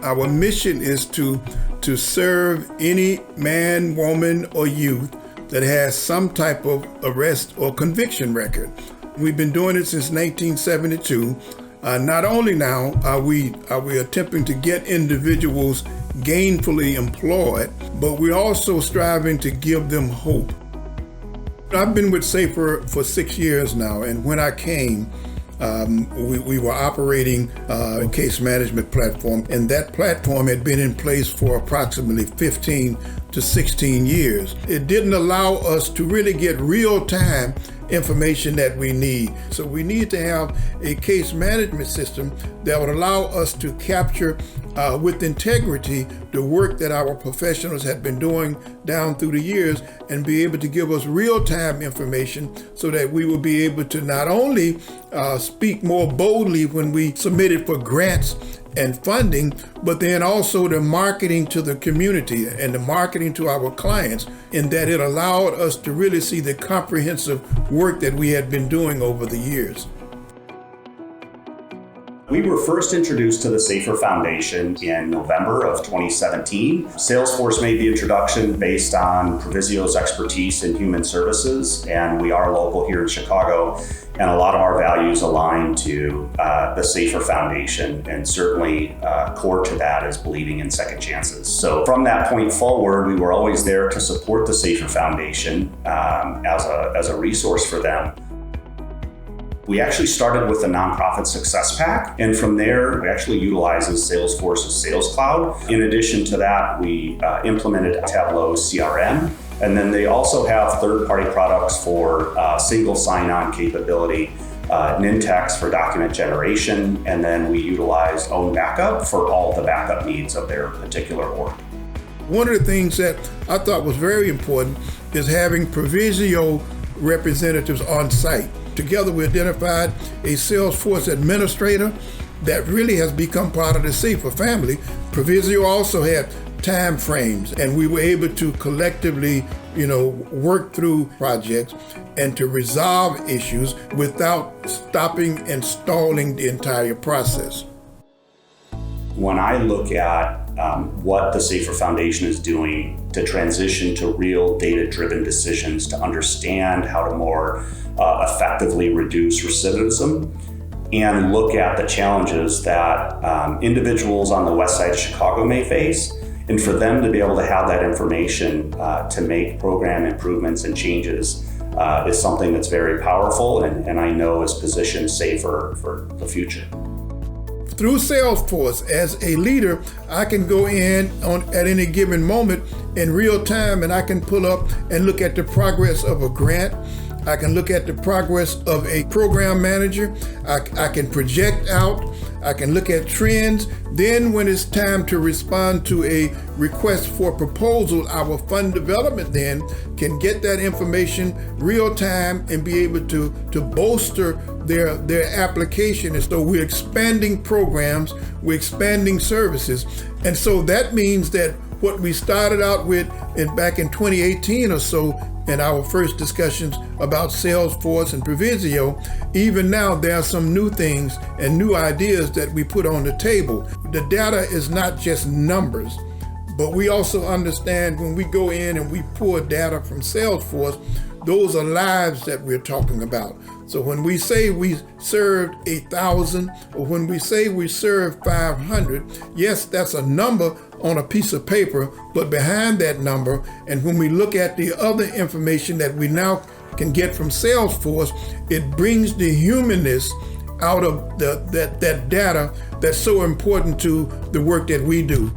Our mission is to serve any man, woman, or youth that has some type of arrest or conviction record. We've been doing it since 1972. Not only now are we attempting to get individuals gainfully employed, but we're also striving to give them hope. I've been with SAFER for 6 years now, and when I came, we were operating a case management platform, and that platform had been in place for approximately 15 to 16 years. It didn't allow us to really get real-time information that we need. So we need to have a case management system that would allow us to capture with integrity the work that our professionals had been doing down through the years and be able to give us real-time information so that we will be able to not only speak more boldly when we submitted for grants and funding, but then also the marketing to the community and the marketing to our clients, in that it allowed us to really see the comprehensive work that we had been doing over the years. We were first introduced to the SAFER Foundation in November of 2017. Salesforce made the introduction based on Provisio's expertise in human services, and we are local here in Chicago, and a lot of our values align to the SAFER Foundation, and certainly core to that is believing in second chances. So from that point forward, we were always there to support the SAFER Foundation as a resource for them. We actually started with the Nonprofit Success Pack, and from there, it actually utilizes Salesforce's Sales Cloud. In addition to that, we implemented Tableau CRM, and then they also have third-party products for single sign-on capability, Nintex for document generation, and then we utilized Own Backup for all the backup needs of their particular org. One of the things that I thought was very important is having Provisio representatives on site. Together, we identified a Salesforce administrator that really has become part of the SAFER family. Provisio also had time frames, and we were able to collectively, work through projects and to resolve issues without stopping and stalling the entire process. When I look at what the SAFER Foundation is doing to transition to real data-driven decisions, to understand how to more effectively reduce recidivism, and look at the challenges that individuals on the west side of Chicago may face, and for them to be able to have that information to make program improvements and changes is something that's very powerful, and I know is positioned SAFER for the future. Through Salesforce, as a leader, I can go in at any given moment in real time, and I can pull up and look at the progress of a grant. I can look at the progress of a program manager. I can project out. I can look at trends. Then when it's time to respond to a request for proposal, our fund development then can get that information real time and be able to bolster their application. And so we're expanding programs, we're expanding services. And so that means that what we started out with back in 2018 or so, in our first discussions about Salesforce and Provisio, even now there are some new things and new ideas that we put on the table. The data is not just numbers, but we also understand when we go in and we pull data from Salesforce, those are lives that we're talking about. So when we say we served 1,000, or when we say we served 500, yes, that's a number on a piece of paper, but behind that number, and when we look at the other information that we now can get from Salesforce, it brings the humanness out of that data that's so important to the work that we do.